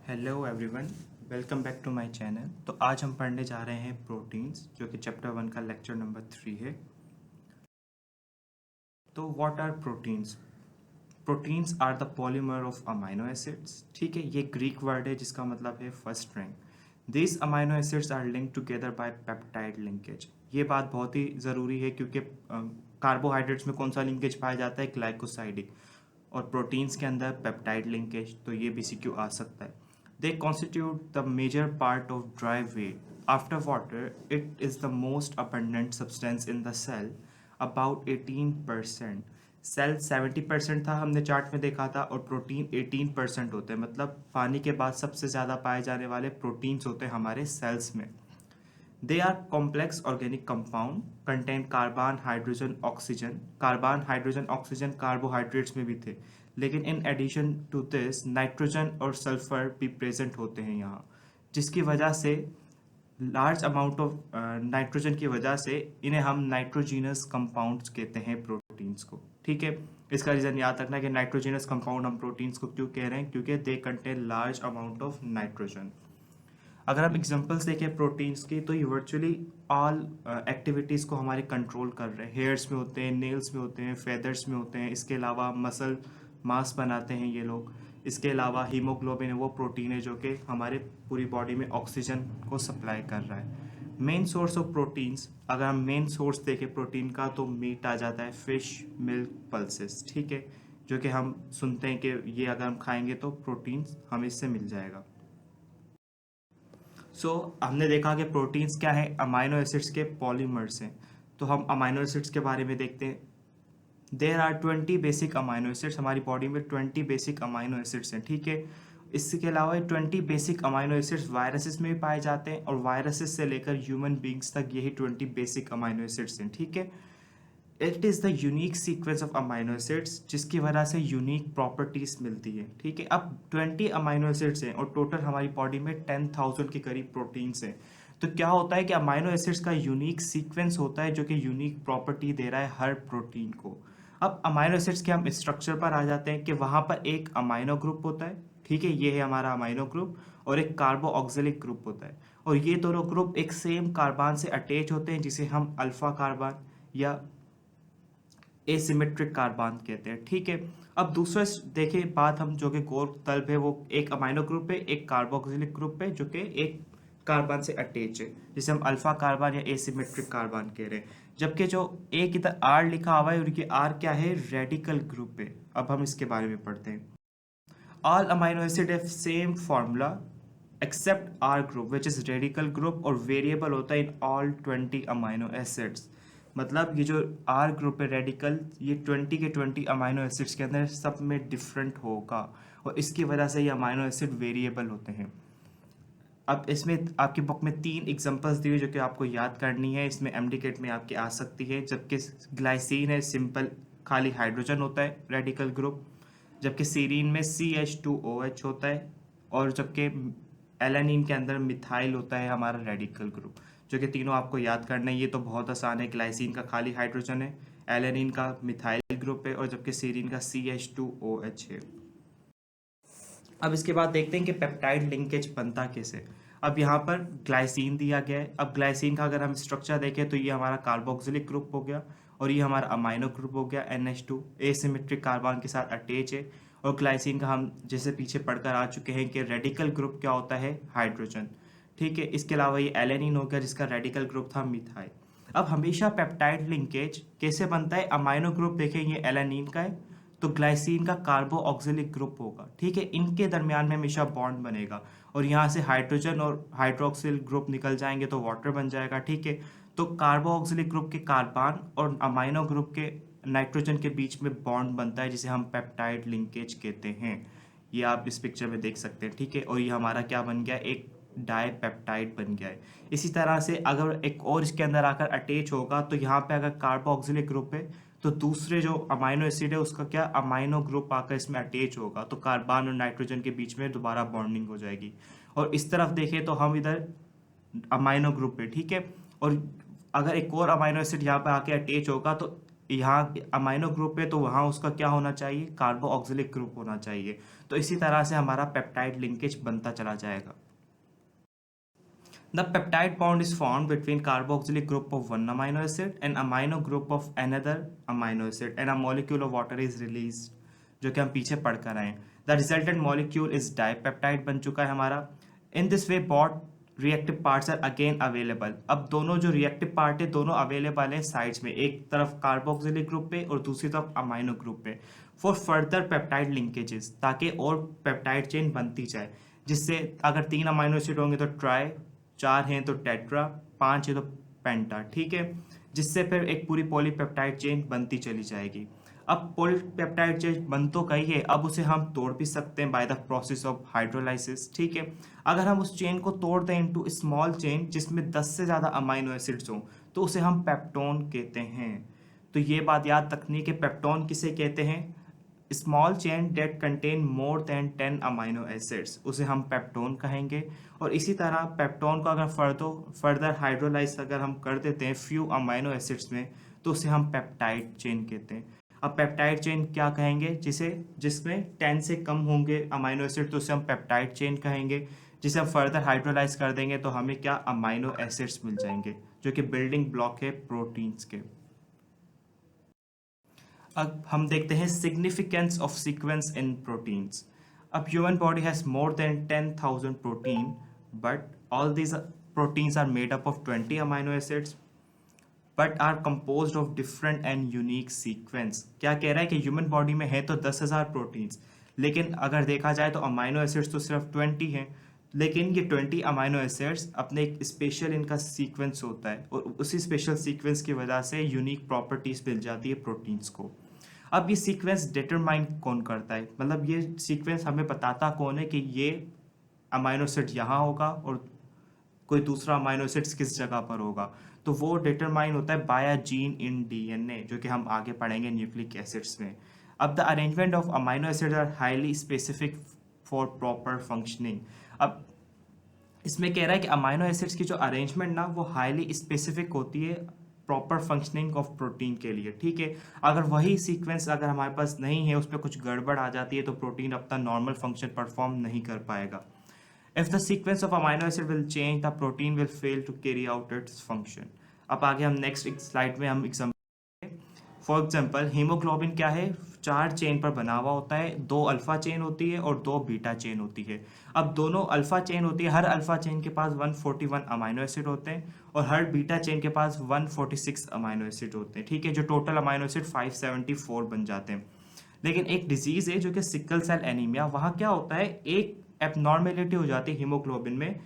Hello everyone, welcome back to my channel. तो आज हम पढ़ने जा रहे हैं प्रोटीन्स, जो कि चैप्टर 1 का लेक्चर नंबर 3 है। तो what are proteins? Proteins are the polymer of amino acids. ठीक है, ये ग्रीक वर्ड है जिसका मतलब है first rank. This amino acids are link together by peptide linkage. ये बात बहुत ही ज़रूरी है क्योंकि कार्बोहाइड्रेट्स में कौन सा लिंकेज पाया जाता है? ग्लाइकोसाइडिक। और प्रोटीन्स के अंदर पेप्टाइड लिंकेज, तो ये BCQ आ सकता है। They constitute the major part of dry weight. After water, it is the most abundant substance in the cell, about 18%. Cell 70% था, हमने चार्ट में देखा था, और प्रोटीन 18% होते हैं। मतलब पानी के बाद सबसे ज़्यादा पाए जाने वाले प्रोटीन्स होते हैं हमारे सेल्स में। They are complex organic compound, contain carbon hydrogen oxygen. Carbon hydrogen oxygen carbohydrates में भी थे, लेकिन in addition to this nitrogen और सल्फर भी प्रेजेंट होते हैं यहाँ, जिसकी वजह से लार्ज अमाउंट ऑफ नाइट्रोजन की वजह से इन्हें हम नाइट्रोजीनस कंपाउंड्स कहते हैं प्रोटीन्स को। ठीक है, इसका रीज़न याद रखना कि नाइट्रोजीनस कंपाउंड हम प्रोटीन्स को क्यों कह रहे हैं, क्योंकि they contain large amount of nitrogen. अगर हम एग्जांपल्स देखें प्रोटीन्स की, तो ये वर्चुअली ऑल एक्टिविटीज़ को हमारे कंट्रोल कर रहे हैं। हेयर्स में होते हैं, नेल्स में होते हैं, फेदर्स में होते हैं। इसके अलावा मसल मास बनाते हैं ये लोग। इसके अलावा हीमोग्लोबिन है, वो प्रोटीन है जो कि हमारे पूरी बॉडी में ऑक्सीजन को सप्लाई कर रहा है। मेन सोर्स ऑफ प्रोटीन्स, अगर हम मेन सोर्स देखें प्रोटीन का, तो मीट आ जाता है, फिश, मिल्क, पल्सेस। ठीक है, जो कि हम सुनते हैं कि ये अगर हम खाएंगे तो प्रोटीन्स हमें इससे मिल जाएगा। हमने देखा कि प्रोटीन्स क्या है? अमाइनो एसिड्स के पॉलीमर्स हैं। तो हम अमाइनो एसिड्स के बारे में देखते हैं। There are 20 basic amino acids. हमारी बॉडी में 20 बेसिक अमाइनो एसिड्स हैं। ठीक है, इसके अलावा 20 बेसिक अमाइनो एसिड्स वायरसेस में भी पाए जाते हैं, और वायरसेस से लेकर ह्यूमन बींग्स तक यही 20 बेसिक अमाइनो एसिड्स हैं। ठीक है, it is the unique sequence of amino acids, जिसकी वजह से यूनिक प्रॉपर्टीज मिलती है। ठीक है, अब 20 अमाइनो एसिड्स हैं और टोटल हमारी बॉडी में 10,000 के करीब प्रोटीन्स हैं। तो क्या होता है कि अमाइनो एसिड्स का यूनिक सीक्वेंस होता है जो कि यूनिक प्रॉपर्टी दे रहा है हर प्रोटीन को। अब अमाइनो एसिड्स के हम स्ट्रक्चर पर आ जाते हैं कि वहाँ पर एक अमाइनो ग्रुप होता है। ठीक है, ये है हमारा अमाइनो ग्रुप, और एक कार्बो ऑक्सिलिक ग्रुप होता है। और ये दोनों ग्रुप एक सेम कार्बन से अटैच होते हैं, जिसे हम अल्फा कार्बन या एसिमेट्रिक कार्बन कहते हैं। ठीक है, अब दूसरा देखें बात हम, जो कि गोल तल्ब है, वो एक अमाइनो ग्रुप है, एक कार्बोक्सिलिक ग्रुप है, जो कि एक कार्बन से अटैच है, जिसे हम अल्फा कार्बन या एसिमेट्रिक कार्बन कह रहे हैं। जबकि जो एक इधर आर लिखा हुआ है, उनकी आर क्या है? रेडिकल ग्रुप है। अब हम इसके बारे में पढ़ते हैं। All amino acid have same formula except R group which is radical group, और वेरिएबल होता है इन ऑल 20 अमाइनो एसिड्स। मतलब ये जो आर ग्रुप है रेडिकल, ये 20 के 20 अमाइनो एसिड्स के अंदर सब में डिफरेंट होगा, और इसकी वजह से ये अमाइनो एसिड वेरिएबल होते हैं। अब इसमें आपकी बुक में 3 एग्जांपल्स दी हुई जो कि आपको याद करनी है। इसमें एमडीकेट में आपके आ सकती है। जबकि ग्लाइसिन है, सिंपल खाली हाइड्रोजन होता है, रेडिकल ग्रुप। जबकि सीरीन में CH2OH होता है, और जबकि एलानिन के अंदर मिथाइल होता है हमारा रेडिकल ग्रुप। जो कि तीनों आपको याद करना है। ये तो बहुत आसान है। ग्लाइसिन का खाली हाइड्रोजन है, एलानिन का मिथाइल ग्रुप है, और जबकि सीरीन का CH2OH है। अब इसके बाद देखते हैं कि पेप्टाइड लिंकेज बनता कैसे। अब यहाँ पर ग्लाइसिन दिया गया है। अब ग्लाइसिन का अगर हम स्ट्रक्चर देखें, तो ये हमारा कार्बोक्सिलिक ग्रुप हो गया, और ये हमारा अमाइनो ग्रुप हो गया NH2, एसिमेट्रिक कार्बन के साथ अटैच है। और ग्लाइसिन का हम जैसे पीछे पढ़कर आ चुके हैं कि रेडिकल ग्रुप क्या होता है? हाइड्रोजन। ठीक है, इसके अलावा ये एलेनिन हो गया, जिसका रेडिकल ग्रुप था मिथाइल। अब हमेशा पेप्टाइड लिंकेज कैसे बनता है? अमाइनो ग्रुप देखें, ये एलेनिन का है, तो ग्लाइसिन का कार्बो ऑक्सिलिक ग्रुप होगा। ठीक है, इनके दरमियान में हमेशा बॉन्ड बनेगा, और यहाँ से हाइड्रोजन और हाइड्रोक्सिल ग्रुप निकल जाएंगे तो वाटर बन जाएगा। ठीक है, तो कार्बो ऑक्सिलिक ग्रुप के कार्बन और अमाइनो ग्रुप के नाइट्रोजन के बीच में बॉन्ड बनता है, जिसे हम पेप्टाइड लिंकेज कहते हैं। ये आप इस पिक्चर में देख सकते हैं। ठीक है, और ये हमारा क्या बन गया? एक डाईपेप्टाइड बन गया है। इसी तरह से अगर एक और इसके अंदर आकर अटैच होगा, तो यहाँ पे अगर कार्बोक्सिलिक ग्रुप है, तो दूसरे जो अमाइनो एसिड है उसका क्या? अमाइनो ग्रुप आकर इसमें अटैच होगा, तो कार्बन और नाइट्रोजन के बीच में दोबारा बॉन्डिंग हो जाएगी। और इस तरफ देखें तो हम इधर अमाइनो ग्रुप है। ठीक है, और अगर एक और अमाइनो एसिड यहाँ पे आके अटैच होगा, तो यहाँ अमाइनो ग्रुप है तो वहाँ उसका क्या होना चाहिए, कार्बो ऑक्सिलिक ग्रुप होना चाहिए। तो इसी तरह से हमारा पेप्टाइड लिंकेज बनता चला जाएगा। The peptide bond is formed between carboxylic group of one amino acid and amino group of another amino acid and a molecule of water is released, जो कि हम पीछे पढ़ कर आए हैं। The resultant molecule is dipeptide बन चुका है हमारा। In this way both reactive parts are again available। अब दोनों जो reactive part है दोनों available हैं साइड्स में, एक तरफ कार्बोक्सिलिक ग्रुप पे और दूसरी तरफ अमाइनो ग्रुप पे, फॉर फर्दर पेप्टाइड लिंकेजेस, ताकि और पेप्टाइड चेन बनती जाए, जिससे अगर 3 अमाइनो एसिड होंगे तो ट्राई, 4 हैं तो टेट्रा, 5 है तो पेंटा, ठीक है, जिससे फिर एक पूरी पॉलीपेप्टाइड चेन बनती चली जाएगी। अब पॉलीपेप्टाइड चेन बन तो गई है, अब उसे हम तोड़ भी सकते हैं by the process of hydrolysis, ठीक है। अगर हम उस चेन को तोड़ दें इनटू स्मॉल चेन जिसमें 10 से ज़्यादा अमाइनो एसिड्स हों तो उसे हम पेप्टोन कहते हैं। तो ये बात याद रखनी है कि पेप्टोन किसे कहते हैं, small chain that contain more than 10 amino acids, उसे हम पेप्टोन कहेंगे। और इसी तरह पेप्टोन को अगर फर्दर हाइड्रोलाइज अगर हम कर देते हैं फ्यू अमाइनो एसिड्स में तो उसे हम पेप्टाइड चेन कहते हैं। अब पेप्टाइड चेन क्या कहेंगे, जिसमें 10 से कम होंगे अमाइनो एसिड तो उसे हम पेप्टाइड चेन कहेंगे। जिसे हम फर्दर हाइड्रोलाइज कर देंगे तो हमें क्या, अमाइनो एसिड्स मिल जाएंगे, जो कि बिल्डिंग ब्लॉक है प्रोटीन्स के। अब हम देखते हैं significance of sequence in proteins. अब human body has more than 10,000 protein, but all these proteins are made up of 20 amino acids but are composed of different and unique sequence. क्या कह रहा है कि ह्यूमन बॉडी में है तो 10,000 proteins, लेकिन अगर देखा जाए तो अमाइनो एसिड्स तो सिर्फ 20 हैं, लेकिन ये 20 अमाइनो एसिड्स अपने एक स्पेशल इनका सीक्वेंस होता है और उसी स्पेशल सीक्वेंस की वजह से यूनिक प्रॉपर्टीज मिल जाती है प्रोटीन्स को। अब ये सीक्वेंस डिटरमाइन कौन करता है, मतलब ये सीक्वेंस हमें बताता कौन है कि ये अमाइनो एसिड यहाँ होगा और कोई दूसरा अमाइनो एसिड्स किस जगह पर होगा, तो वो डिटरमाइन होता है by a gene in DNA, जो कि हम आगे पढ़ेंगे न्यूक्लिक एसिड्स में। अब the arrangement of amino acids are highly specific for proper functioning. अब इसमें कह रहा है कि अमाइनो एसिड्स की जो अरेंजमेंट ना वो हाईली स्पेसिफिक होती है प्रॉपर फंक्शनिंग ऑफ प्रोटीन के लिए, ठीक है। अगर वही सीक्वेंस अगर हमारे पास नहीं है, उस पर कुछ गड़बड़ आ जाती है तो प्रोटीन अपना नॉर्मल फंक्शन परफॉर्म नहीं कर पाएगा। If the sequence of amino acid will change the protein will fail to carry out its function. अब आगे हम नेक्स्ट स्लाइड में हम एग्जाम्पल, फॉर एग्जाम्पल हीमोग्लोबिन क्या है, 4 चेन पर बना हुआ होता है, 2 अल्फा चेन होती है और 2 बीटा चेन होती है। अब दोनों अल्फा चेन होती है, हर अल्फा चेन के पास 141 अमाइनो एसिड होते हैं और हर बीटा चेन के पास 146 अमाइनो एसिड होते हैं, ठीक है, जो टोटल अमाइनो एसिड 574 बन जाते हैं। लेकिन एक डिजीज है जो कि सिकल सेल एनीमिया, वहाँ क्या होता है, एक एबनॉर्मेलिटी हो जाती है हीमोग्लोबिन में,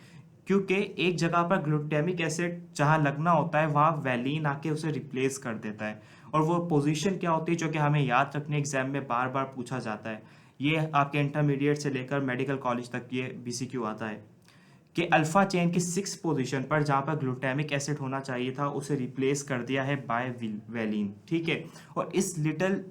क्योंकि एक जगह पर ग्लूटामिक एसिड जहाँ लगना होता है वहाँ वैलीन आके उसे रिप्लेस कर देता है। और वो पोजीशन क्या होती है जो कि हमें याद रखने एग्जाम में बार बार पूछा जाता है, ये आपके इंटरमीडिएट से लेकर मेडिकल कॉलेज तक ये बीसीक्यू आता है कि अल्फा चेन की 6 पोजीशन पर जहाँ पर ग्लूटामिक एसिड होना चाहिए था उसे रिप्लेस कर दिया है बाय वैलीन, ठीक है। और इस लिटिल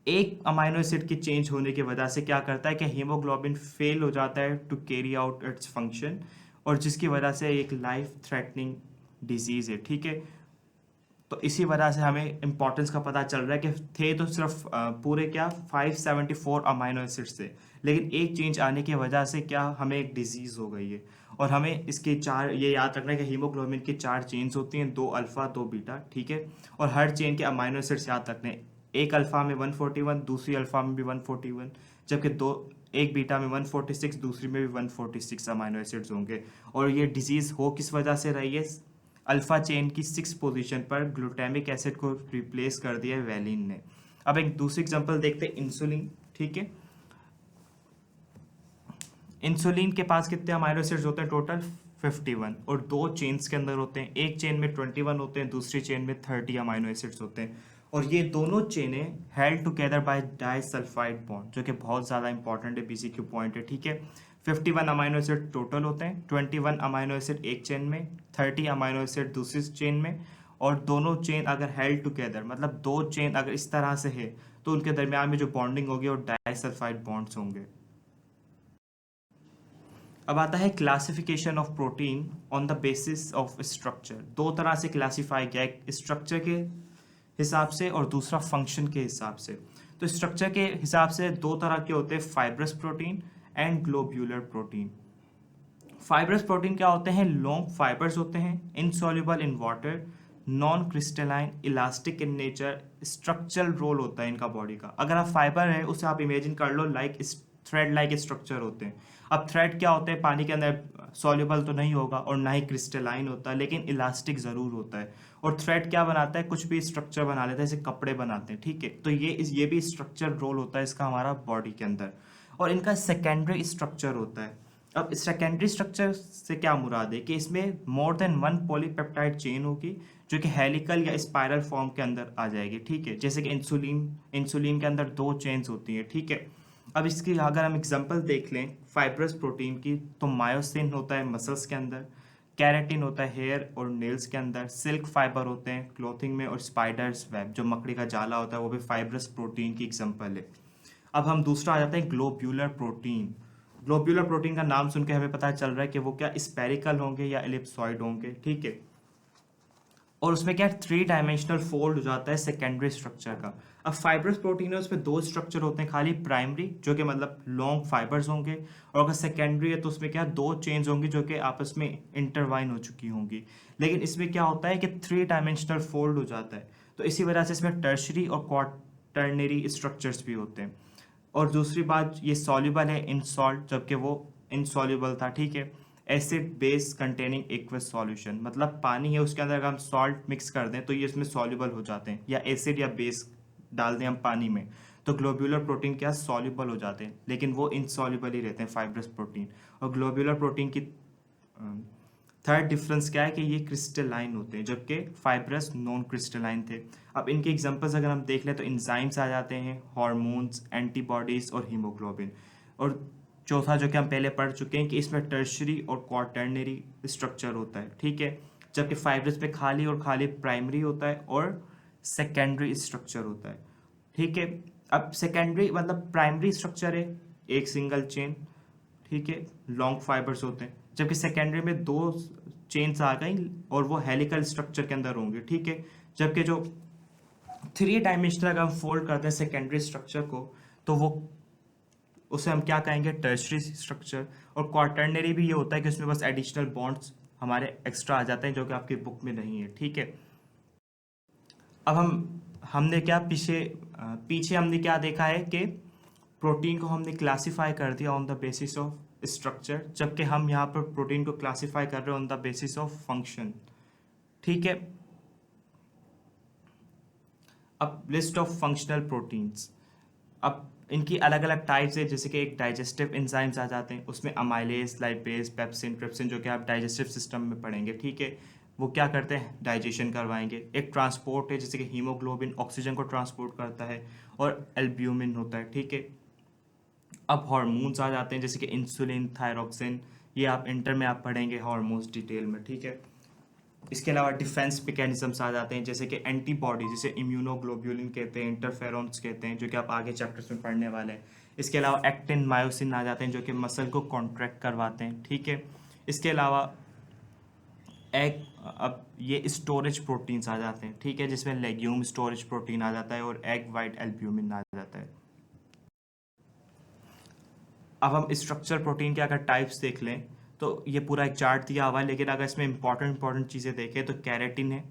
एक अमाइनो एसिड के चेंज होने की वजह से क्या करता है कि हीमोग्लोबिन फेल हो जाता है to carry out its function, और जिसकी वजह से एक लाइफ थ्रेटनिंग डिजीज है, ठीक है। तो इसी वजह से हमें इंपॉर्टेंस का पता चल रहा है कि थे तो सिर्फ पूरे क्या 574 अमाइनो एसिड्स थे, लेकिन एक चेंज आने की वजह से क्या हमें एक डिजीज हो गई है। और हमें इसके 4 ये याद रखना है कि हीमोग्लोबिन की 4 चेन्स होती हैं, 2 अल्फा 2 बीटा, ठीक है। और हर चेन के अमाइनो एसिड्स याद रखने, एक अल्फा में 141, दूसरी अल्फा में भी 141, जबकि एक बीटा में 146, दूसरी में भी 146 अमाइनो एसिड्स होंगे। और ये डिजीज हो किस वजह से रही है, अल्फा चेन की 6 पोजीशन पर ग्लूटामिक एसिड को रिप्लेस कर दिया है वैलिन ने। अब एक दूसरी एग्जांपल देखते हैं, इंसुलिन, ठीक है। इंसुलिन के पास कितने अमाइनो एसिड्स होते हैं, टोटल 51, और 2 चेन्स के अंदर होते हैं, एक चेन में 21 होते हैं, दूसरी चेन में 30 अमाइनो एसिड्स होते हैं। और ये दोनों चेनें held together by disulphide bond, जो कि बहुत ज़्यादा इंपॉर्टेंट है, बीसीक्यू पॉइंट है, ठीक है। 51 अमाइनो एसिड टोटल होते हैं, 21 अमाइनो एसिड एक चेन में, 30 अमाइनो एसिड दूसरी चेन में। और दोनों चेन अगर हेल्ड टुगेदर, मतलब 2 चेन अगर इस तरह से है तो उनके दरमियान में जो बॉन्डिंग होगी वो डाइसल्फाइड बॉन्ड्स होंगे। अब आता है classification of protein on the basis of structure. 2 तरह से क्लासीफाई किया है, स्ट्रक्चर के हिसाब से और दूसरा फंक्शन के हिसाब से। तो स्ट्रक्चर के हिसाब से दो तरह के होते हैं, fibrous protein and globular protein. Fibrous protein क्या होते हैं? लॉन्ग फाइबर्स होते हैं, insoluble in water, non crystalline, elastic in nature, structural role होता है इनका बॉडी का। अगर आप फाइबर है उसे आप इमेजिन कर लो लाइक थ्रेड लाइक स्ट्रक्चर होते हैं। अब थ्रेड क्या होते हैं? पानी के अंदर सॉल्युबल तो नहीं होगा और ना ही क्रिस्टलाइन होता है, लेकिन इलास्टिक ज़रूर होता है। और थ्रेड क्या बनाता है? कुछ भी स्ट्रक्चर बना लेता है, जैसे कपड़े बनाते हैं, ठीक है। तो ये भी स्ट्रक्चर रोल होता है इसका हमारा बॉडी के अंदर। और इनका सेकेंडरी स्ट्रक्चर होता है। अब सेकेंडरी स्ट्रक्चर से क्या मुराद है कि इसमें more than one polypeptide chain होगी जो कि हेलिकल या स्पाइरल फॉर्म के अंदर आ जाएगी, ठीक है। जैसे कि इंसुलिन के अंदर दो चेन्स होती हैं, ठीक है। अब इसकी अगर हम एग्जांपल देख लें फाइब्रस प्रोटीन की, तो मायोसिन होता है मसल्स के अंदर, कैरेटिन होता है हेयर और नेल्स के अंदर, सिल्क फाइबर होते हैं क्लोथिंग में, और स्पाइडर्स वेब जो मकड़ी का जाला होता है वो भी फाइब्रस प्रोटीन की एग्जांपल है। अब हम दूसरा आ जाते हैं ग्लोब्यूलर प्रोटीन। ग्लोब्यूलर प्रोटीन का नाम सुन के हमें पता चल रहा है कि वो क्या स्पेरिकल होंगे या एलिप्सॉइड होंगे, ठीक है। और उसमें क्या थ्री डायमेंशनल फोल्ड हो जाता है सेकेंडरी स्ट्रक्चर का। अब फाइब्रस प्रोटीन है उसमें दो स्ट्रक्चर होते हैं, खाली प्राइमरी जो कि मतलब लॉन्ग फाइबर्स होंगे, और अगर सेकेंडरी है तो उसमें क्या दो चेन्स होंगी जो कि आपस में इंटरवाइन हो चुकी होंगी। लेकिन इसमें क्या होता है कि थ्री डायमेंशनल फोल्ड हो जाता है, तो इसी वजह से इसमें टर्शरी और क्वाटर्नरी स्ट्रक्चर्स भी होते हैं। और दूसरी बात, ये सॉल्युबल है इन सॉल्ट, जबकि वो इनसॉल्युबल था, ठीक है। Acid base containing aqueous solution, मतलब पानी है उसके अंदर अगर हम सॉल्ट मिक्स कर दें तो ये इसमें सॉल्युबल हो जाते हैं, या एसिड या बेस डाल दें हम पानी में तो ग्लोब्यूलर प्रोटीन क्या सॉल्युबल हो जाते हैं, लेकिन वो इनसॉल्युबल ही रहते हैं फाइब्रस प्रोटीन। और ग्लोब्यूलर प्रोटीन की थर्ड डिफरेंस क्या है कि ये क्रिस्टलाइन होते हैं, जबकि फाइब्रस नॉन क्रिस्टलाइन थे। अब इनके एग्जांपल्स अगर हम देख लें तो इंजाइम्स आ जाते हैं, हार्मोन्स, एंटीबॉडीज और हीमोग्लोबिन। और चौथा जो कि हम पहले पढ़ चुके हैं कि इसमें टर्शरी और क्वाटर्नरी स्ट्रक्चर होता है, ठीक है। जबकि फाइब्रस में खाली और खाली प्राइमरी होता है और सेकेंडरी स्ट्रक्चर होता है, ठीक है। अब सेकेंडरी मतलब प्राइमरी स्ट्रक्चर है एक सिंगल चेन, ठीक है, लॉन्ग फाइबर्स होते हैं, जबकि सेकेंडरी में दो चेन्स आ गई और वो हेलिकल स्ट्रक्चर के अंदर होंगे, ठीक है। जबकि जो थ्री डायमेंशनल अगर हम फोल्ड करते हैं सेकेंडरी स्ट्रक्चर को तो वो उसे हम क्या कहेंगे? Tertiary structure. और क्वाटर्नरी भी ये होता है कि उसमें बस एडिशनल बॉन्ड्स हमारे एक्स्ट्रा आ जाते हैं जो कि आपकी बुक में नहीं है, ठीक है। अब हमने क्या पीछे हमने क्या देखा है कि प्रोटीन को हमने क्लासिफाई कर दिया on the basis of structure, जबकि हम यहाँ पर प्रोटीन को क्लासिफाई कर रहे हैं on the basis of function, ठीक है। अब लिस्ट ऑफ फंक्शनल प्रोटीन्स, अब इनकी अलग अलग टाइप्स है, जैसे कि एक डाइजेस्टिव एंजाइम्स आ जाते हैं, उसमें अमाइलेज, लाइपेज, पेप्सिन, ट्रिप्सिन जो कि आप डाइजेस्टिव सिस्टम में पढ़ेंगे, ठीक है। वो क्या करते हैं? डाइजेशन करवाएंगे। एक ट्रांसपोर्ट है, जैसे कि हीमोग्लोबिन ऑक्सीजन को ट्रांसपोर्ट करता है, और एल्ब्यूमिन होता है, ठीक है। अब हार्मोन्स आ जाते हैं, जैसे कि इंसुलिन, थायरोक्सिन, ये आप इंटर में आप पढ़ेंगे हार्मोन्स डिटेल में, ठीक है। इसके अलावा डिफेंस मैकेनिज्म्स आ जाते हैं, जैसे कि एंटीबॉडी, जिसे इम्यूनोग्लोब्यूलिन कहते हैं, इंटरफेरॉन्स कहते हैं, जो कि आप आगे चैप्टर्स में पढ़ने वाले हैं। इसके अलावा एक्टिन, मायोसिन आ जाते हैं जो कि मसल को कॉन्ट्रैक्ट करवाते हैं, ठीक है। इसके अलावा अब ये स्टोरेज प्रोटीन्स आ जाते हैं, ठीक है, जिसमें लेग्यूम स्टोरेज प्रोटीन आ जाता है और एग वाइट एल्ब्यूमिन आ जाता है। अब हम स्ट्रक्चर प्रोटीन के अगर टाइप्स देख लें तो ये पूरा एक चार्ट दिया हुआ है, लेकिन अगर इसमें इंपॉर्टेंट चीज़ें देखें तो कैरेटिन है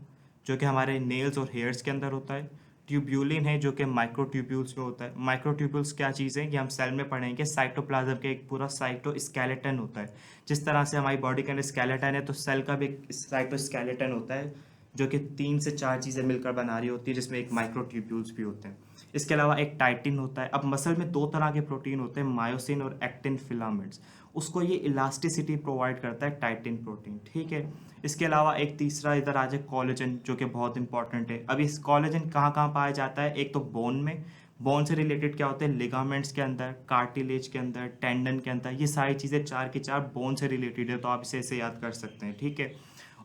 जो कि हमारे नेल्स और हेयर्स के अंदर होता है। ट्यूब्यूलिन है जो कि माइक्रोट्यूब्यूल्स में होता है। माइक्रोट्यूब्यूल्स क्या चीज़ है ये हम सेल में पढ़ेंगे। साइटोप्लाज्म के एक पूरा साइटोस्केलेटन होता है, जिस तरह से हमारी बॉडी के अंदर स्केलेटन है तो सेल का भी एक साइटोस्केलेटन होता है जो कि 3 से 4 चीज़ें मिलकर बना रही होती है, जिसमें एक माइक्रोट्यूब्यूल्स भी होते हैं। इसके अलावा एक टाइटिन होता है। अब मसल में दो तरह के प्रोटीन होते हैं, मायोसिन और एक्टिन फिलामेंट्स, उसको ये इलास्टिसिटी प्रोवाइड करता है टाइटिन प्रोटीन, ठीक है। इसके अलावा एक तीसरा इधर आ जाए कोलेजन, जो कि बहुत इंपॉर्टेंट है। अब इस कोलेजन कहाँ कहाँ पाया जाता है? एक तो बोन में, बोन से रिलेटेड क्या होते हैं? लिगामेंट्स के अंदर, कार्टिलेज के अंदर, टेंडन के अंदर, ये सारी चीज़ें 4 की 4 बोन से रिलेटेड है, तो आप इसे ऐसे याद कर सकते हैं, ठीक है।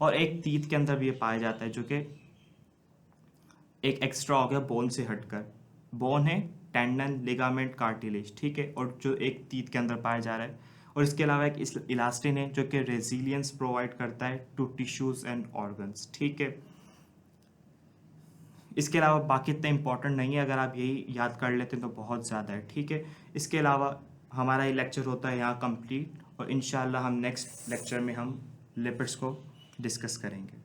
और एक तीत के अंदर भी ये पाया जाता है जो कि एक एक्स्ट्रा हो गया बोन से हटकर। बोन है, टेंडन, लिगामेंट, कार्टिलेज, ठीक है, और जो एक तीत के अंदर पाया जा रहा है। और इसके अलावा एक इलास्टिन है जो कि रेजिलियंस प्रोवाइड करता है टू टिश्यूज एंड ऑर्गन्स, ठीक है। इसके अलावा बाकी इतना इंपॉर्टेंट नहीं है, अगर आप यही याद कर लेते हैं तो बहुत ज़्यादा है, ठीक है। इसके अलावा हमारा ये लेक्चर होता है यहाँ कंप्लीट, और इंशाल्लाह हम नेक्स्ट लेक्चर में हम लिपिड्स को डिस्कस करेंगे।